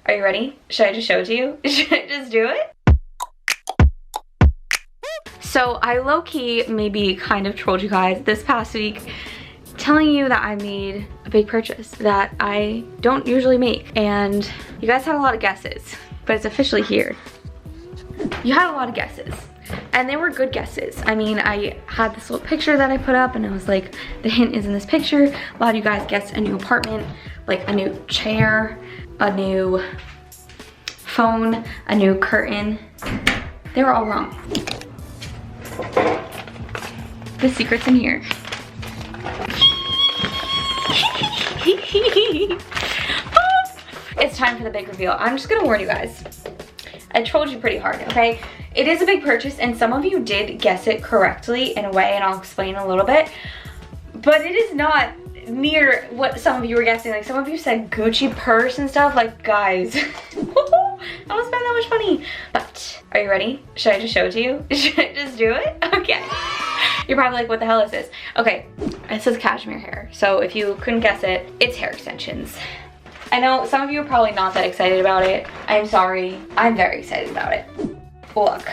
Are you ready? Should I just show it to you? Should I just do it? So I low-key maybe kind of trolled you guys this past week telling you that I made a big purchase that I don't usually make, and you guys had a lot of guesses, but it's officially here. You had a lot of guesses, and they were good guesses. I mean, I had this little picture that I put up, and I was like, the hint is in this picture. A lot of you guys guessed a new apartment, like a new chair, a new phone, a new curtain. They were all wrong. The secret's in here. It's time for the big reveal. I'm just gonna warn you guys. I trolled you pretty hard, okay? It is a big purchase, and some of you did guess it correctly in a way, and I'll explain a little bit. But it is not near what some of you were guessing. Like, some of you said Gucci purse and stuff. Like, guys, I don't spend that much money. But are you ready? Should I just show it to you? Should I just do it? Okay. You're probably like, what the hell is this? Okay, it says cashmere hair. So if you couldn't guess it, it's hair extensions. I know some of you are probably not that excited about it. I'm sorry. I'm very excited about it. Look.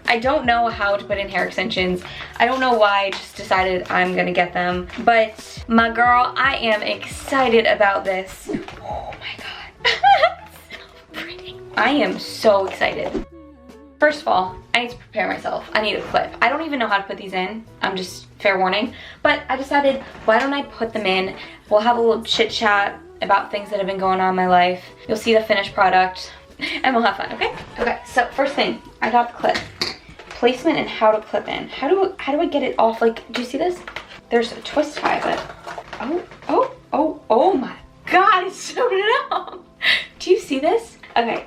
I don't know how to put in hair extensions. I don't know why I just decided I'm gonna get them. But my girl, I am excited about this. Oh my God. So pretty. I am so excited. First of all, I need to prepare myself. I need a clip. I don't even know how to put these in. I'm just, fair warning. But I decided, why don't I put them in? We'll have a little chit chat about things that have been going on in my life. You'll see the finished product and we'll have fun, okay? Okay, so first thing, I got the clip. Placement and how to clip in. How do I get it off? Like, do you see this? There's a twist tie, but, oh my God, it's so long. Do you see this? Okay,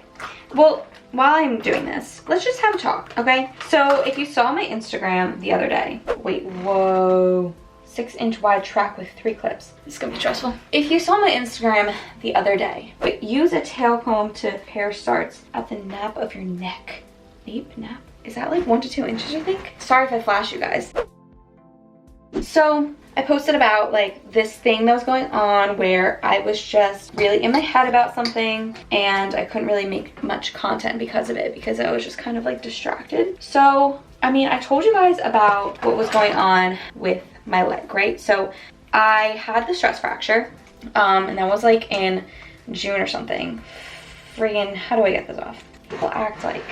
well, while I'm doing this, let's just have a talk, okay? So if you saw my Instagram the other day, wait, whoa, 6-inch wide track with 3 clips. This is gonna be stressful. If you saw my Instagram the other day, but use a tail comb to hair starts at the nape of your neck. Nap? Is that like 1 to 2 inches, I think? Sorry if I flash you guys. So I posted about like this thing that was going on where I was just really in my head about something and I couldn't really make much content because of it, because I was just kind of like distracted. So, I mean, I told you guys about what was going on with my leg, right? So I had the stress fracture, and that was like in June or something. Friggin', how do I get this off? People act like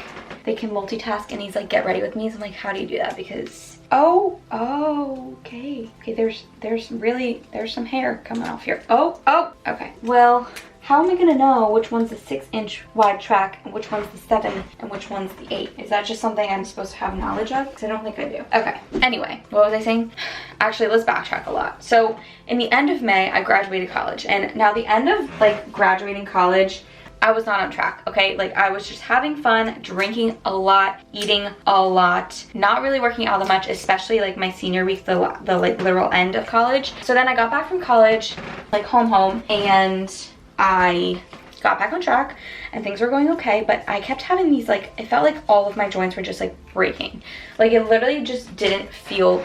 they can multitask and he's like, get ready with me. So I'm like, how do you do that? Because, okay, there's some hair coming off here. Okay. Well, how am I gonna know which one's the 6-inch wide track and which one's the 7 and which one's the 8? Is that just something I'm supposed to have knowledge of? Because I don't think I do. Okay, anyway, what was I saying? Actually, let's backtrack a lot. So in the end of May, I graduated college, and now the end of like graduating college, I was not on track, okay? Like, I was just having fun, drinking a lot, eating a lot, not really working out that much, especially like my senior week, the like literal end of college. So then I got back from college, like home, and I got back on track and things were going okay, but I kept having these like, it felt like all of my joints were just like breaking. Like, it literally just didn't feel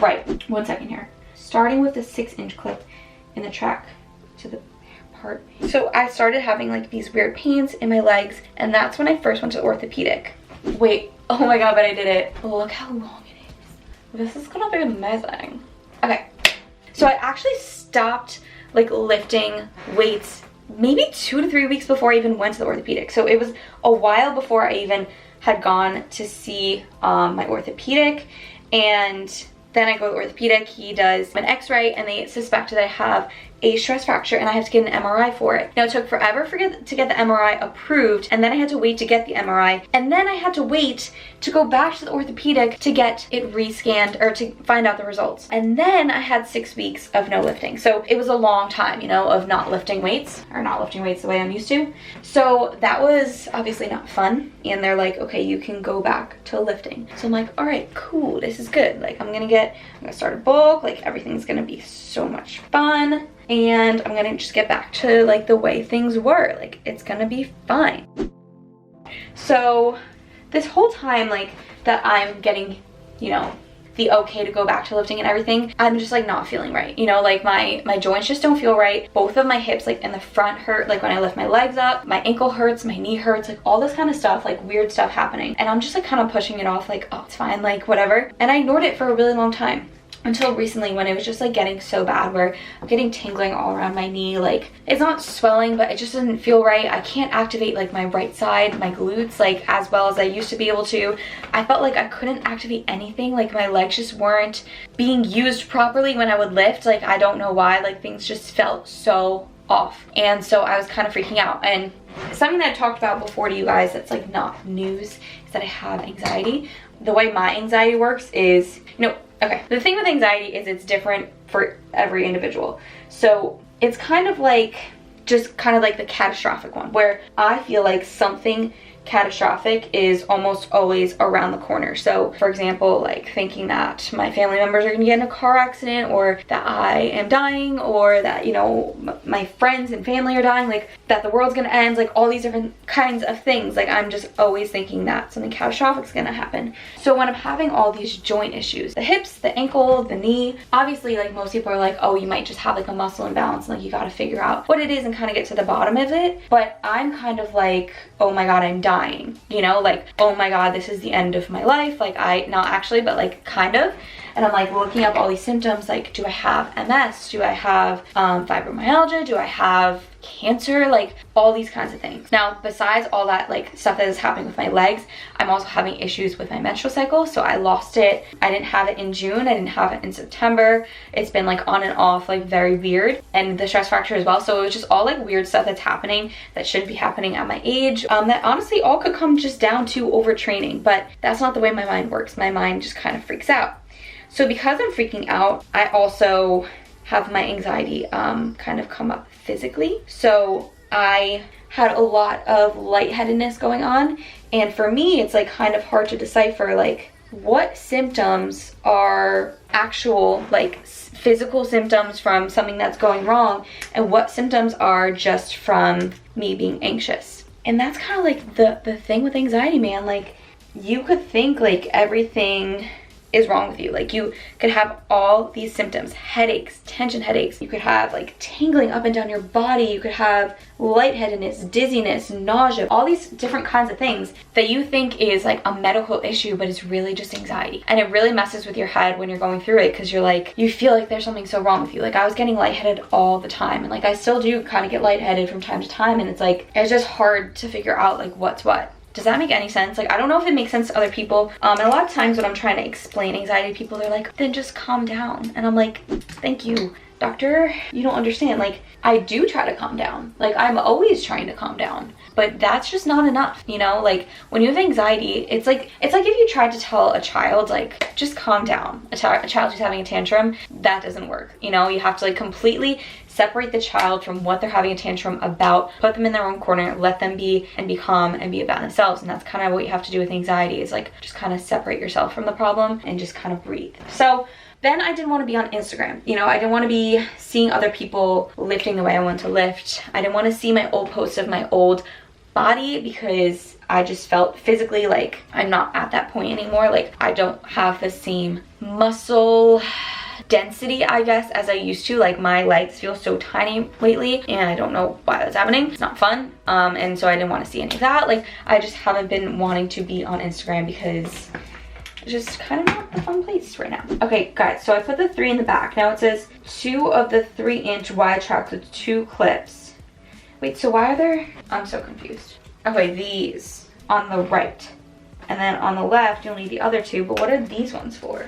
right. 1 second here. Starting with the 6-inch clip in the track to the part. So I started having like these weird pains in my legs, and that's when I first went to orthopedic. Wait, oh my God, but I did it. Look how long it is. This is gonna be amazing. Okay, so I actually stopped like lifting weights maybe 2 to 3 weeks before I even went to the orthopedic. So it was a while before I even had gone to see my orthopedic, and then I go to orthopedic. He does an x-ray and they suspect that I have a stress fracture and I have to get an MRI for it. Now, it took forever to get the MRI approved, and then I had to wait to get the MRI, and then I had to wait to go back to the orthopedic to get it rescanned or to find out the results. And then I had 6 weeks of no lifting. So it was a long time, you know, of not lifting weights, or not lifting weights the way I'm used to. So that was obviously not fun. And they're like, okay, you can go back to lifting. So I'm like, all right, cool, this is good. Like, I'm gonna start a bulk, like everything's gonna be so much fun. And I'm gonna just get back to like the way things were. Like, it's gonna be fine. So this whole time, like, that I'm getting, you know, the okay to go back to lifting and everything, I'm just like not feeling right. You know, like my joints just don't feel right. Both of my hips like in the front hurt, like when I lift my legs up, my ankle hurts, my knee hurts, like all this kind of stuff, like weird stuff happening. And I'm just like kind of pushing it off, like, oh, it's fine, like whatever. And I ignored it for a really long time. Until recently when it was just like getting so bad where I'm getting tingling all around my knee. Like it's not swelling, but it just doesn't feel right. I can't activate like my right side, my glutes, like as well as I used to be able to. I felt like I couldn't activate anything. Like my legs just weren't being used properly when I would lift. Like I don't know why, like things just felt so off. And so I was kind of freaking out. And something that I talked about before to you guys that's like not news is that I have anxiety. The way my anxiety works is, okay, the thing with anxiety is it's different for every individual. So it's kind of like, just kind of like the catastrophic one, where I feel like something catastrophic is almost always around the corner. So for example, like thinking that my family members are gonna get in a car accident, or that I am dying, or that, you know, my friends and family are dying, like that the world's gonna end, like all these different kinds of things. Like I'm just always thinking that something catastrophic is gonna happen. So when I'm having all these joint issues, the hips, the ankle, the knee, obviously like most people are like, oh, you might just have like a muscle imbalance, and like you gotta figure out what it is and kind of get to the bottom of it. But I'm kind of like, oh my god, I'm dying, you know, like, oh my god, this is the end of my life. Like not actually, but like kind of. And I'm like looking up all these symptoms, like, do I have MS? Do I have fibromyalgia? Do I have cancer? Like all these kinds of things. Now, besides all that like stuff that is happening with my legs, I'm also having issues with my menstrual cycle. So I lost it. I didn't have it in June. I didn't have it in September. It's been like on and off, like very weird. And the stress factor as well. So it was just all like weird stuff that's happening that shouldn't be happening at my age. That honestly all could come just down to overtraining, but that's not the way my mind works. My mind just kind of freaks out. So because I'm freaking out, I also have my anxiety kind of come up physically. So I had a lot of lightheadedness going on. And for me, it's like kind of hard to decipher like what symptoms are actual like physical symptoms from something that's going wrong, and what symptoms are just from me being anxious. And that's kind of like the thing with anxiety, man. Like you could think like everything is wrong with you. Like you could have all these symptoms, headaches, tension headaches. You could have like tingling up and down your body. You could have lightheadedness, dizziness, nausea, all these different kinds of things that you think is like a medical issue, but it's really just anxiety. And it really messes with your head when you're going through it, because you're like, you feel like there's something so wrong with you. Like I was getting lightheaded all the time, and like I still do kind of get lightheaded from time to time, and it's like, it's just hard to figure out like what's what. Does that make any sense? Like, I don't know if it makes sense to other people. And a lot of times when I'm trying to explain anxiety to people, they're like, then just calm down. And I'm like, thank you, doctor. You don't understand. Like, I do try to calm down. Like, I'm always trying to calm down. But that's just not enough, you know? Like, when you have anxiety, it's like if you tried to tell a child, like, just calm down. A child who's having a tantrum, that doesn't work. You know, you have to, like, completely separate the child from what they're having a tantrum about, put them in their own corner, let them be and be calm and be about themselves. And that's kind of what you have to do with anxiety, is like just kind of separate yourself from the problem and just kind of breathe. So then I didn't want to be on Instagram. You know, I didn't want to be seeing other people lifting the way I want to lift. I didn't want to see my old posts of my old body, because I just felt physically like I'm not at that point anymore. Like I don't have the same muscle density, I guess, as I used to. Like my legs feel so tiny lately, and I don't know why that's happening. It's not fun. And so I didn't want to see any of that. Like I just haven't been wanting to be on Instagram because it's just kind of not the fun place right now. Okay guys, so I put the 3 in the back. Now it says 2 of the 3-inch wide tracks with 2 clips. Wait, so why are there, I'm so confused. Okay, these on the right, and then on the left you'll need the other 2, but what are these ones for?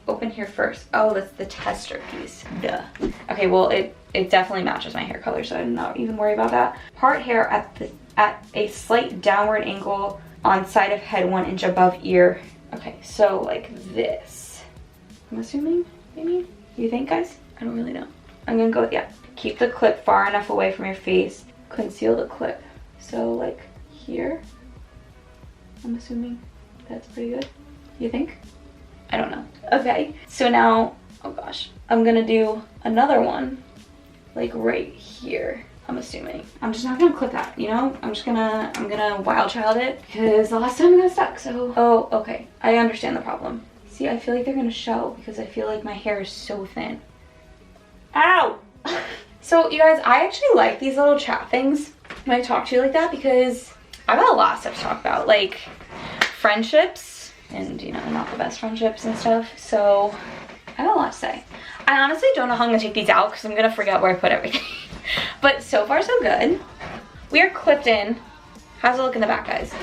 Open here first. Oh, that's the tester piece. Duh. Okay, well it definitely matches my hair color, so I'm not even worried about that. Part hair at a slight downward angle on side of head 1 inch above ear. Okay, so like this. I'm assuming, maybe? You think, guys? I don't really know. I'm gonna go with, yeah. Keep the clip far enough away from your face. Conceal the clip. So like here. I'm assuming that's pretty good. You think? I don't know. Okay, so now, oh gosh, I'm gonna do another one, like right here, I'm assuming. I'm just not gonna clip that, you know? I'm gonna wild child it, because the last time it got stuck, so. Oh, okay, I understand the problem. See, I feel like they're gonna show because I feel like my hair is so thin. Ow! So you guys, I actually like these little chat things when I talk to you like that because I've got a lot of stuff to talk about, like friendships and, you know, not the best friendships and stuff. So I have a lot to say. I honestly don't know how I'm gonna take these out because I'm gonna forget where I put everything. But so far so good. We are clipped in. How's it look in the back, guys?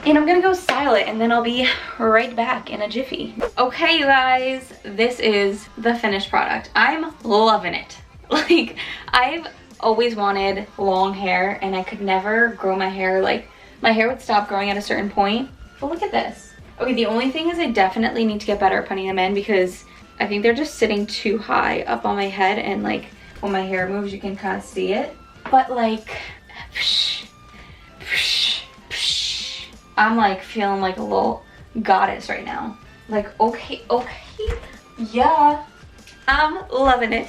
And I'm gonna go style it and then I'll be right back in a jiffy. Okay, you guys, this is the finished product. I'm loving it. Like, I've always wanted long hair and I could never grow my hair. Like, my hair would stop growing at a certain point. But look at this. Okay, the only thing is I definitely need to get better at putting them in because I think they're just sitting too high up on my head, and like when my hair moves you can kind of see it. But like, I'm like feeling like a little goddess right now. Like, okay, yeah, I'm loving it.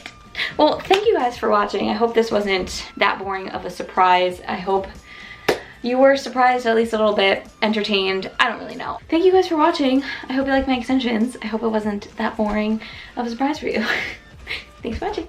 Well, thank you guys for watching. I hope this wasn't that boring of a surprise. I hope you were surprised, at least a little bit, entertained. I don't really know. Thank you guys for watching. I hope you like my extensions. I hope it wasn't that boring of a surprise for you. Thanks for watching.